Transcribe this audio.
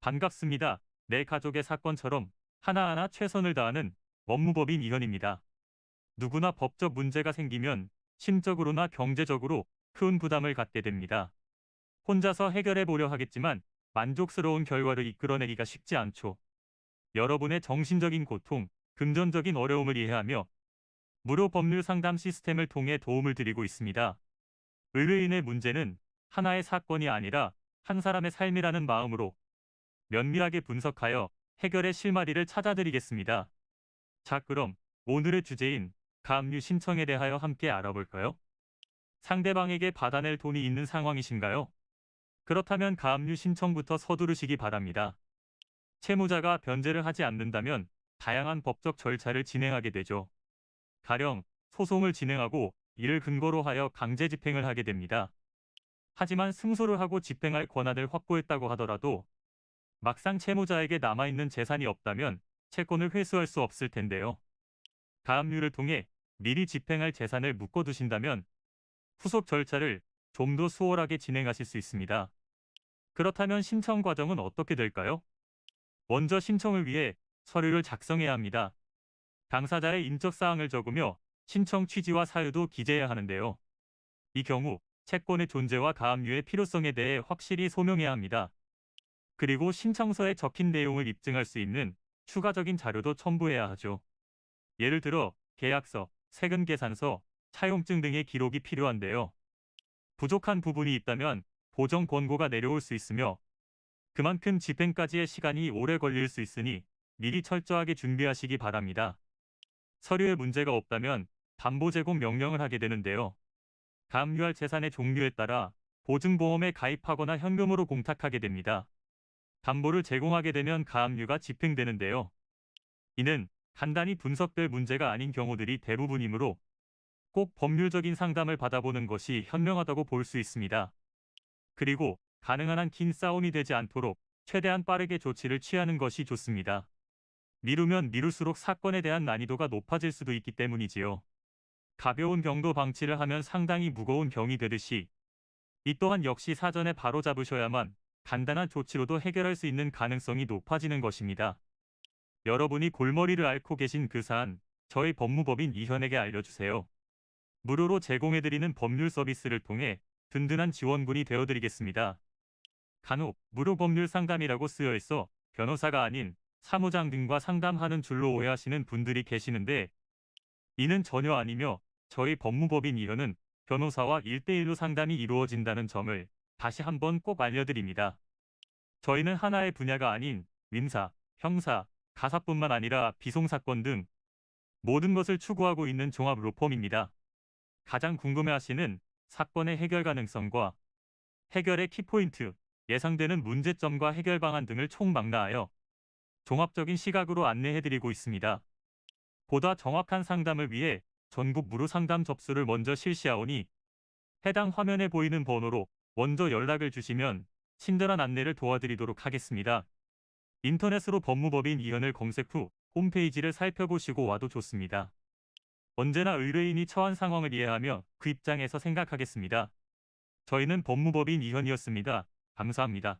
반갑습니다. 내 가족의 사건처럼 하나하나 최선을 다하는 법무법인 이현입니다. 누구나 법적 문제가 생기면 심적으로나 경제적으로 큰 부담을 갖게 됩니다. 혼자서 해결해 보려 하겠지만 만족스러운 결과를 이끌어내기가 쉽지 않죠. 여러분의 정신적인 고통, 금전적인 어려움을 이해하며 무료 법률 상담 시스템을 통해 도움을 드리고 있습니다. 의뢰인의 문제는 하나의 사건이 아니라 한 사람의 삶이라는 마음으로 면밀하게 분석하여 해결의 실마리를 찾아드리겠습니다. 자, 그럼 오늘의 주제인 가압류 신청에 대하여 함께 알아볼까요? 상대방에게 받아낼 돈이 있는 상황이신가요? 그렇다면 가압류 신청부터 서두르시기 바랍니다. 채무자가 변제를 하지 않는다면 다양한 법적 절차를 진행하게 되죠. 가령 소송을 진행하고 이를 근거로 하여 강제 집행을 하게 됩니다. 하지만 승소를 하고 집행할 권한을 확보했다고 하더라도 막상 채무자에게 남아있는 재산이 없다면 채권을 회수할 수 없을 텐데요. 가압류를 통해 미리 집행할 재산을 묶어두신다면 후속 절차를 좀 더 수월하게 진행하실 수 있습니다. 그렇다면 신청 과정은 어떻게 될까요? 먼저 신청을 위해 서류를 작성해야 합니다. 당사자의 인적사항을 적으며 신청 취지와 사유도 기재해야 하는데요. 이 경우 채권의 존재와 가압류의 필요성에 대해 확실히 소명해야 합니다. 그리고 신청서에 적힌 내용을 입증할 수 있는 추가적인 자료도 첨부해야 하죠. 예를 들어 계약서, 세금 계산서, 차용증 등의 기록이 필요한데요. 부족한 부분이 있다면 보정 권고가 내려올 수 있으며 그만큼 집행까지의 시간이 오래 걸릴 수 있으니 미리 철저하게 준비하시기 바랍니다. 서류에 문제가 없다면 담보 제공 명령을 하게 되는데요. 가압류할 재산의 종류에 따라 보증보험에 가입하거나 현금으로 공탁하게 됩니다. 담보를 제공하게 되면 가압류가 집행되는데요. 이는 간단히 분석될 문제가 아닌 경우들이 대부분이므로 꼭 법률적인 상담을 받아보는 것이 현명하다고 볼 수 있습니다. 그리고 가능한 한 긴 싸움이 되지 않도록 최대한 빠르게 조치를 취하는 것이 좋습니다. 미루면 미룰수록 사건에 대한 난이도가 높아질 수도 있기 때문이지요. 가벼운 경도 방치를 하면 상당히 무거운 병이 되듯이 이 또한 역시 사전에 바로잡으셔야만 간단한 조치로도 해결할 수 있는 가능성이 높아지는 것입니다. 여러분이 골머리를 앓고 계신 그 사안, 저희 법무법인 이현에게 알려주세요. 무료로 제공해드리는 법률 서비스를 통해 든든한 지원군이 되어드리겠습니다. 간혹 무료 법률 상담이라고 쓰여 있어 변호사가 아닌 사무장 등과 상담하는 줄로 오해하시는 분들이 계시는데 이는 전혀 아니며 저희 법무법인 이현은 변호사와 1대1로 상담이 이루어진다는 점을 다시 한번 꼭 알려드립니다. 저희는 하나의 분야가 아닌 민사, 형사, 가사뿐만 아니라 비송사건 등 모든 것을 추구하고 있는 종합 로펌입니다. 가장 궁금해하시는 사건의 해결 가능성과 해결의 키포인트, 예상되는 문제점과 해결 방안 등을 총망라하여 종합적인 시각으로 안내해드리고 있습니다. 보다 정확한 상담을 위해 전국 무료 상담 접수를 먼저 실시하오니 해당 화면에 보이는 번호로 먼저 연락을 주시면 친절한 안내를 도와드리도록 하겠습니다. 인터넷으로 법무법인 이현을 검색 후 홈페이지를 살펴보시고 와도 좋습니다. 언제나 의뢰인이 처한 상황을 이해하며 그 입장에서 생각하겠습니다. 저희는 법무법인 이현이었습니다. 감사합니다.